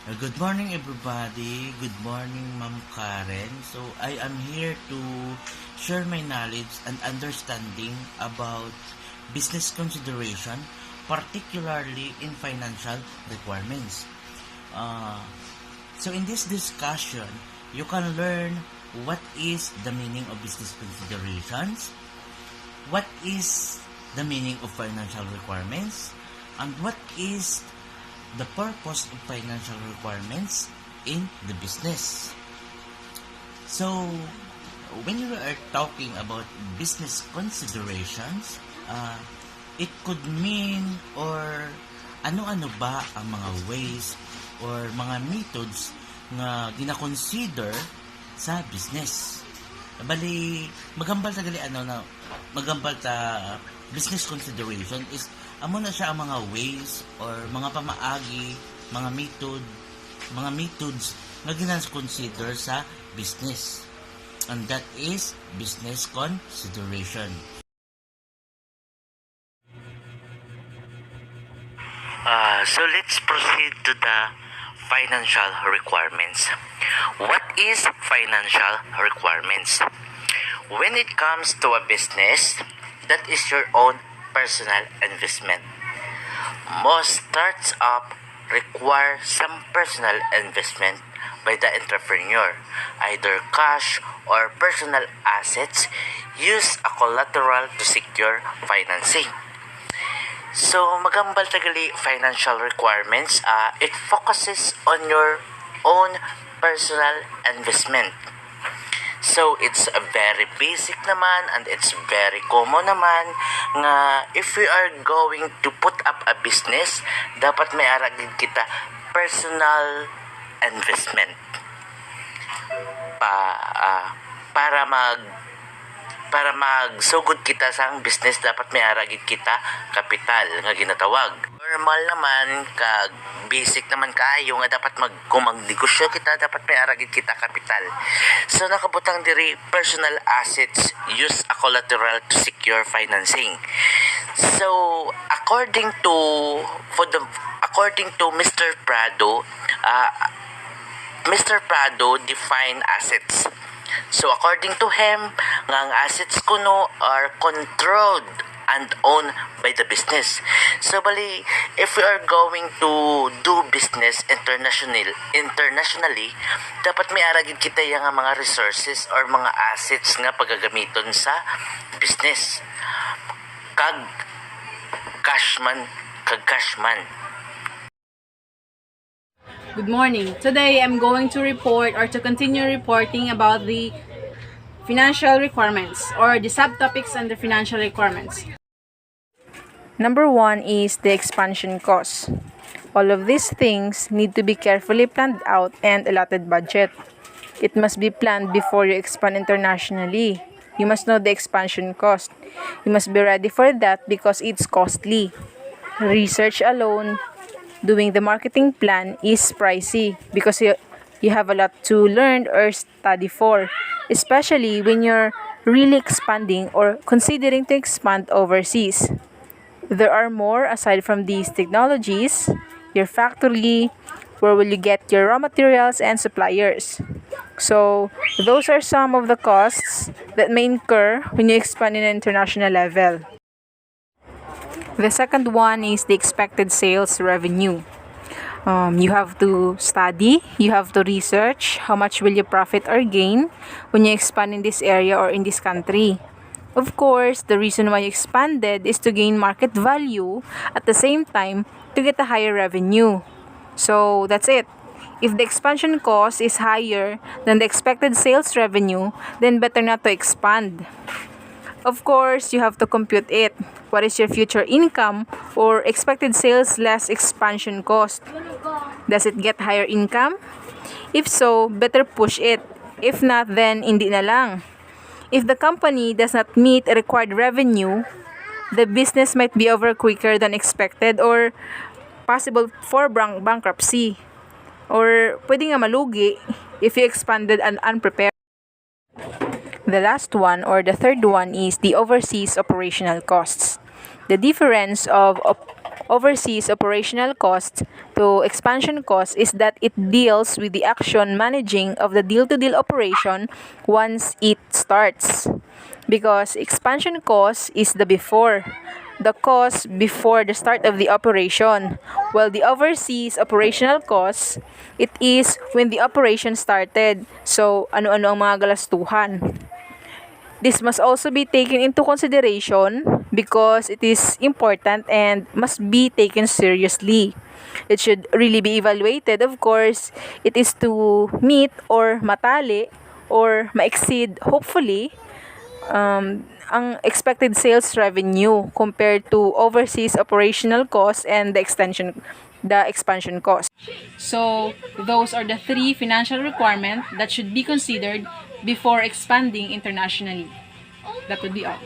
Good morning everybody. Good morning Ma'am Karen. So I am here to share my knowledge and understanding about business consideration, particularly in financial requirements. Uh, so in this discussion, you can learn what is the meaning of business considerations, what is the meaning of financial requirements, and what is the purpose of financial requirements in the business. So, when you are talking about business considerations, it could mean or ano-ano ba ang mga ways or mga methods na gina-consider sa business. Bali, magambal ta business consideration is amo na siya ang mga ways or mga pamaagi, mga methods na gina-consider sa business. And that is business consideration. So let's proceed to the financial requirements. What is financial requirements? When it comes to a business, that is your own personal investment. Most startups require some personal investment by the entrepreneur, either cash or personal assets. Use a collateral to secure financing. So, magambal tagali financial requirements, it focuses on your own personal investment. So, it's a very basic naman and it's very common naman nga if we are going to put up a business, dapat may aragid kita personal investment pa para magsugod kita sa business, dapat may aragid kita kapital nga ginatawag. Normal naman kag basic naman kaayo nga dapat magnegosyasyon kita, dapat may aragid kita kapital. So nakabutang diri personal assets, use a collateral to secure financing. So according to Mr. Prado, Mr. Prado define assets. So according to him, nga ang assets kuno are controlled and owned by the business. So bali, if we are going to do business internationally, dapat may aragid kita yung mga resources or mga assets nga pagagamiton sa business. Kag cashman. Good morning. Today I'm going to report or to continue reporting about the financial requirements or the subtopics under financial requirements. Number 1 is the expansion cost. All of these things need to be carefully planned out and allotted budget. It must be planned before you expand internationally. You must know the expansion cost. You must be ready for that because it's costly. Research alone, doing the marketing plan is pricey because you have a lot to learn or study for, especially when you're really expanding or considering to expand overseas. There are more aside from these technologies. Your factory, where will you get your raw materials and suppliers? So those are some of the costs that may incur when you expand in an international level. The second one is the expected sales revenue. You have to study, you have to research how much will you profit or gain when you expand in this area or in this country. Of course, the reason why you expanded is to gain market value at the same time to get a higher revenue. So that's it. If the expansion cost is higher than the expected sales revenue, then better not to expand. Of course, you have to compute it. What is your future income or expected sales less expansion cost? Does it get higher income? If so, better push it. If not, then hindi na lang. If the company does not meet required revenue, the business might be over quicker than expected or possible for bankruptcy. Or pwede nga malugi if you expanded and unprepared. The last one or the third one is the overseas operational costs. The difference of overseas operational cost to expansion cost is that it deals with the action managing of the deal-to-deal operation once it starts. Because expansion cost is the cost before the start of the operation, while the overseas operational cost, it is when the operation started. So, ano-ano ang mga galastuhan. This must also be taken into consideration because it is important and must be taken seriously. It should really be evaluated, of course. It is to meet or matali or ma-exceed, hopefully, ang expected sales revenue compared to overseas operational cost and the expansion cost. So, those are the 3 financial requirements that should be considered before expanding internationally. That would be all.